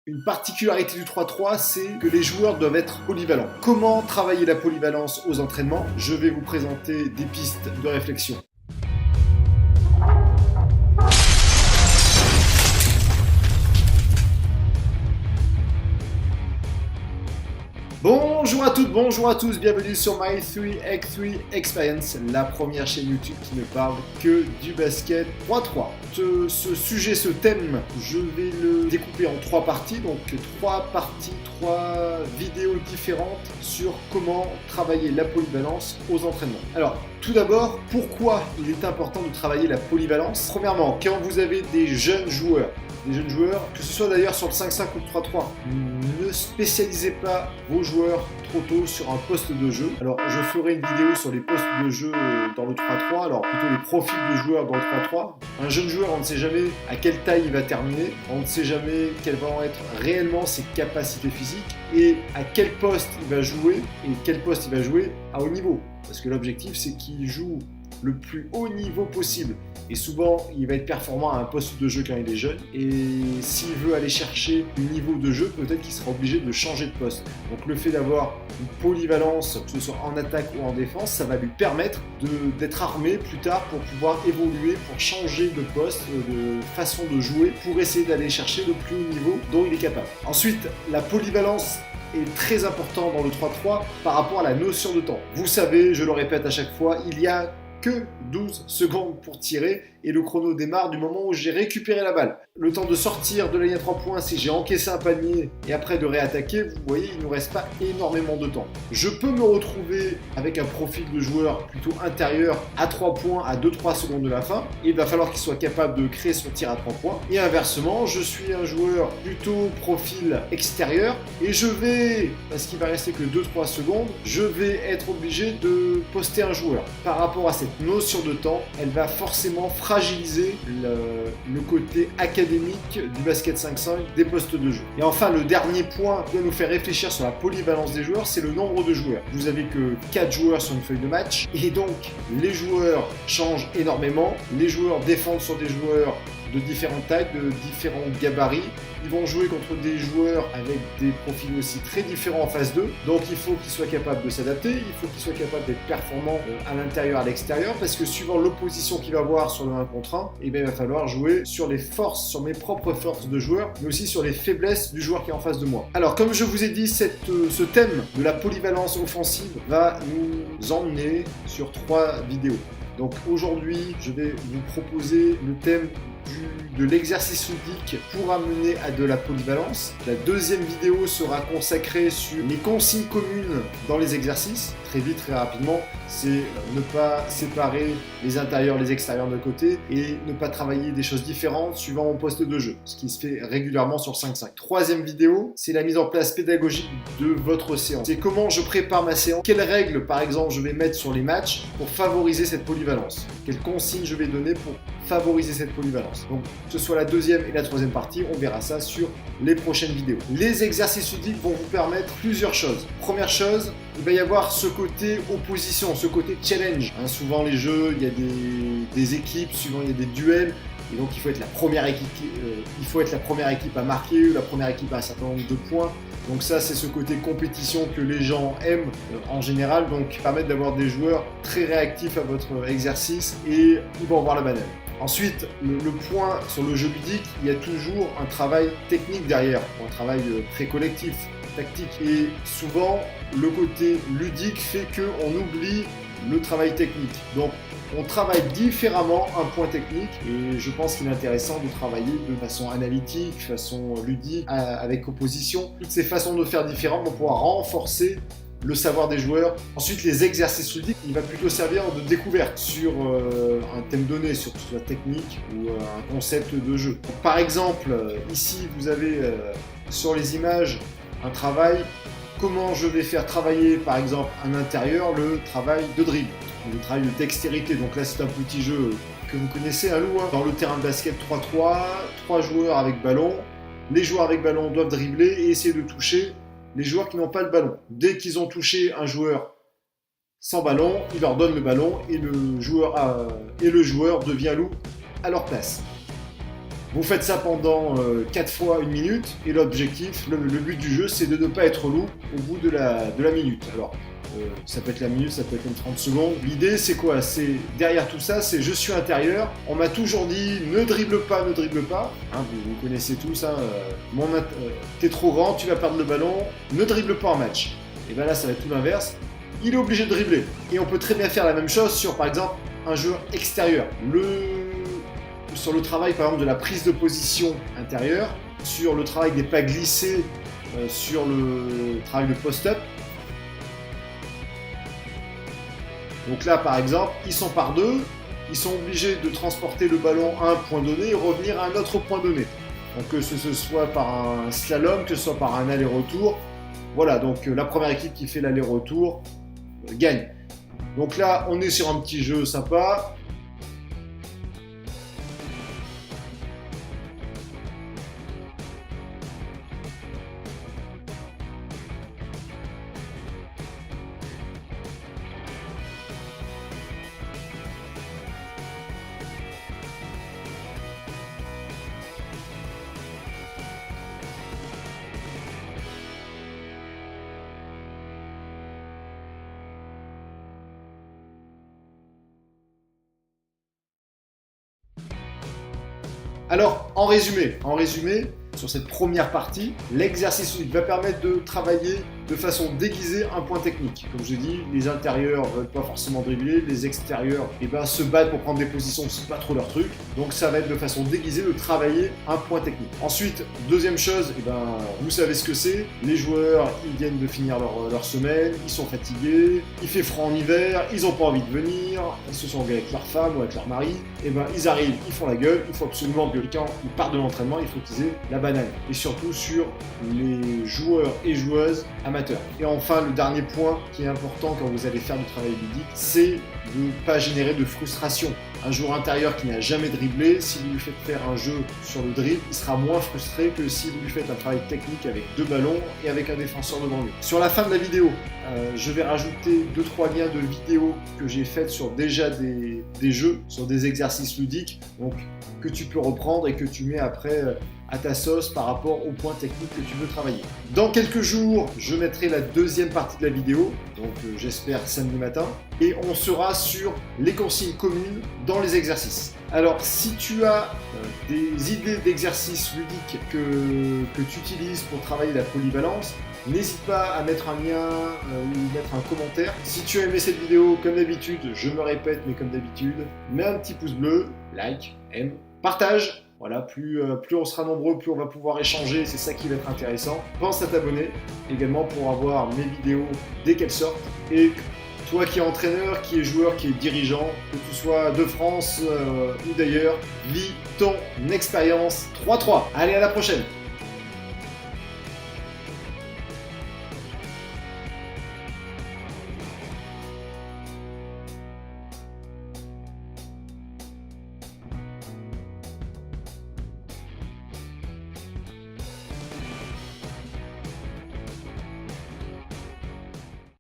Une particularité du 3-3, c'est que les joueurs doivent être polyvalents. Comment travailler la polyvalence aux entraînements? Je vais vous présenter des pistes de réflexion. Bonjour à toutes, bonjour à tous, bienvenue sur My3x3 Experience, la première chaîne YouTube qui ne parle que du basket 3-3. Ce sujet, ce thème, je vais le découper en 3 parties, donc 3 parties, 3 vidéos différentes sur comment travailler la polyvalence aux entraînements. Alors, tout d'abord, pourquoi il est important de travailler la polyvalence? Premièrement, quand vous avez des jeunes joueurs, que ce soit d'ailleurs sur le 5-5 ou le 3-3, ne spécialisez pas vos joueurs trop tôt sur un poste de jeu. Alors, je ferai une vidéo sur les postes de jeu dans le 3-3, alors plutôt les profils de joueurs dans le 3-3. Un jeune joueur, on ne sait jamais à quelle taille il va terminer, on ne sait jamais quelles vont être réellement ses capacités physiques et à quel poste il va jouer et quel poste il va jouer à haut niveau. Parce que l'objectif, c'est qu'il joue le plus haut niveau possible. Et souvent, il va être performant à un poste de jeu quand il est jeune. Et s'il veut aller chercher un niveau de jeu, peut-être qu'il sera obligé de changer de poste. Donc le fait d'avoir une polyvalence, que ce soit en attaque ou en défense, ça va lui permettre d'être armé plus tard pour pouvoir évoluer, pour changer de poste, de façon de jouer, pour essayer d'aller chercher le plus haut niveau dont il est capable. Ensuite, la polyvalence est très important dans le 3-3 par rapport à la notion de temps. Vous savez, je le répète à chaque fois, il y a que 12 secondes pour tirer et le chrono démarre du moment où j'ai récupéré la balle. Le temps de sortir de la ligne à 3 points, si j'ai encaissé un panier et après de réattaquer, vous voyez, il ne nous reste pas énormément de temps. Je peux me retrouver avec un profil de joueur plutôt intérieur à 3 points à 2-3 secondes de la fin. Il va falloir qu'il soit capable de créer son tir à 3 points. Et inversement, je suis un joueur plutôt profil extérieur et je vais, parce qu'il va rester que 2-3 secondes, je vais être obligé de poster un joueur. Par rapport à cette notion de temps, elle va forcément fragiliser le côté académique du basket 5-5 des postes de jeu. Et enfin, le dernier point qui doit nous faire réfléchir sur la polyvalence des joueurs, c'est le nombre de joueurs. Vous avez que 4 joueurs sur une feuille de match et donc les joueurs changent énormément. Les joueurs défendent sur des joueurs de différentes tailles, de différents gabarits. Ils vont jouer contre des joueurs avec des profils aussi très différents en phase 2. Donc il faut qu'ils soient capables de s'adapter, il faut qu'ils soient capables d'être performants à l'intérieur, à l'extérieur, parce que suivant l'opposition qu'il va avoir sur le 1 contre 1, il va falloir jouer sur les forces, sur mes propres forces de joueur, mais aussi sur les faiblesses du joueur qui est en face de moi. Alors comme je vous ai dit, ce thème de la polyvalence offensive va nous emmener sur 3 vidéos. Donc aujourd'hui, je vais vous proposer le thème de l'exercice ludique pour amener à de la polyvalence. La deuxième vidéo sera consacrée sur les consignes communes dans les exercices. Très vite, très rapidement, c'est ne pas séparer les intérieurs, les extérieurs de côté et ne pas travailler des choses différentes suivant mon poste de jeu, ce qui se fait régulièrement sur 5-5. Troisième vidéo, c'est la mise en place pédagogique de votre séance. C'est comment je prépare ma séance, quelles règles par exemple je vais mettre sur les matchs pour favoriser cette polyvalence, quelles consignes je vais donner pour favoriser cette polyvalence. Donc, que ce soit la deuxième et la troisième partie, on verra ça sur les prochaines vidéos. Les exercices ludiques vont vous permettre plusieurs choses. Première chose, il va y avoir ce côté opposition, ce côté challenge. Souvent les jeux, il y a des équipes, souvent il y a des duels. Et donc il faut être la première équipe, à marquer, la première équipe à un certain nombre de points. Donc ça, c'est ce côté compétition que les gens aiment en général, donc qui permettent d'avoir des joueurs très réactifs à votre exercice et ils vont avoir la banane. Ensuite, le point sur le jeu ludique, il y a toujours un travail technique derrière, un travail très collectif, tactique. Et souvent, le côté ludique fait qu'on oublie le travail technique. Donc, on travaille différemment un point technique et je pense qu'il est intéressant de travailler de façon analytique, de façon ludique, avec opposition. Toutes ces façons de faire différentes vont pouvoir renforcer le savoir des joueurs. Ensuite, les exercices ludiques, il va plutôt servir de découverte sur un thème donné, sur la technique ou un concept de jeu. Donc, par exemple, ici, vous avez sur les images un travail. Comment je vais faire travailler, par exemple, un intérieur, le travail de dribble, le travail de dextérité. Donc là, c'est un petit jeu que vous connaissez, un loup. Dans le terrain de basket 3-3, 3 joueurs avec ballon. Les joueurs avec ballon doivent dribbler et essayer de toucher les joueurs qui n'ont pas le ballon. Dès qu'ils ont touché un joueur sans ballon, il leur donne le ballon et le joueur devient loup à leur place. Vous faites ça pendant 4 fois 1 minute, et l'objectif, le but du jeu, c'est de ne pas être loup au bout de la minute. Alors, ça peut être la minute, ça peut être même 30 secondes. L'idée, c'est quoi? C'est derrière tout ça, c'est je suis intérieur. On m'a toujours dit ne dribble pas, ne dribble pas. Hein, vous connaissez tous. Hein, t'es trop grand, tu vas perdre le ballon. Ne dribble pas en match. Et bien là, ça va être tout l'inverse. Il est obligé de dribbler. Et on peut très bien faire la même chose sur, par exemple, un jeu extérieur. Sur le travail, par exemple, de la prise de position intérieure, sur le travail des pas glissés, sur le travail de post-up. Donc là, par exemple, ils sont par deux, ils sont obligés de transporter le ballon à un point donné et revenir à un autre point donné. Donc que ce soit par un slalom, que ce soit par un aller-retour. Voilà, donc la première équipe qui fait l'aller-retour gagne. Donc là, on est sur un petit jeu sympa. Alors, en résumé, sur cette première partie, l'exercice unique va permettre de travailler de façon déguisée un point technique. Comme je dis, les intérieurs ne veulent pas forcément dribbler, les extérieurs se battent pour prendre des positions, c'est pas trop leur truc. Donc ça va être de façon déguisée de travailler un point technique. Ensuite, deuxième chose, vous savez ce que c'est. Les joueurs, ils viennent de finir leur semaine, ils sont fatigués, il fait froid en hiver, ils n'ont pas envie de venir, ils se sont avec leur femme ou avec leur mari. Ils arrivent, ils font la gueule, il faut absolument que quand ils partent de l'entraînement, il faut qu'ils aient la banane. Et surtout sur les joueurs et joueuses amateurs. Et enfin, le dernier point qui est important quand vous allez faire du travail ludique, c'est de ne pas générer de frustration. Un joueur intérieur qui n'a jamais dribblé, si vous lui faites faire un jeu sur le dribble, il sera moins frustré que si vous lui faites un travail technique avec 2 ballons et avec un défenseur devant lui. Sur la fin de la vidéo, je vais rajouter 2-3 liens de vidéos que j'ai faites sur déjà des jeux, sur des exercices ludiques, donc que tu peux reprendre et que tu mets après à ta sauce par rapport au point technique que tu veux travailler. Dans quelques jours, je mettrai la deuxième partie de la vidéo, donc j'espère samedi matin, et on sera sur les consignes communes dans les exercices. Alors, si tu as des idées d'exercices ludiques que tu utilises pour travailler la polyvalence, n'hésite pas à mettre un lien ou mettre un commentaire. Si tu as aimé cette vidéo, comme d'habitude, je me répète, mais comme d'habitude, mets un petit pouce bleu, like, aime, partage. Voilà, plus on sera nombreux, plus on va pouvoir échanger, c'est ça qui va être intéressant. Pense à t'abonner également pour avoir mes vidéos dès qu'elles sortent. Et toi qui es entraîneur, qui es joueur, qui es dirigeant, que tu sois de France ou d'ailleurs, vis ton expérience 3-3. Allez, à la prochaine!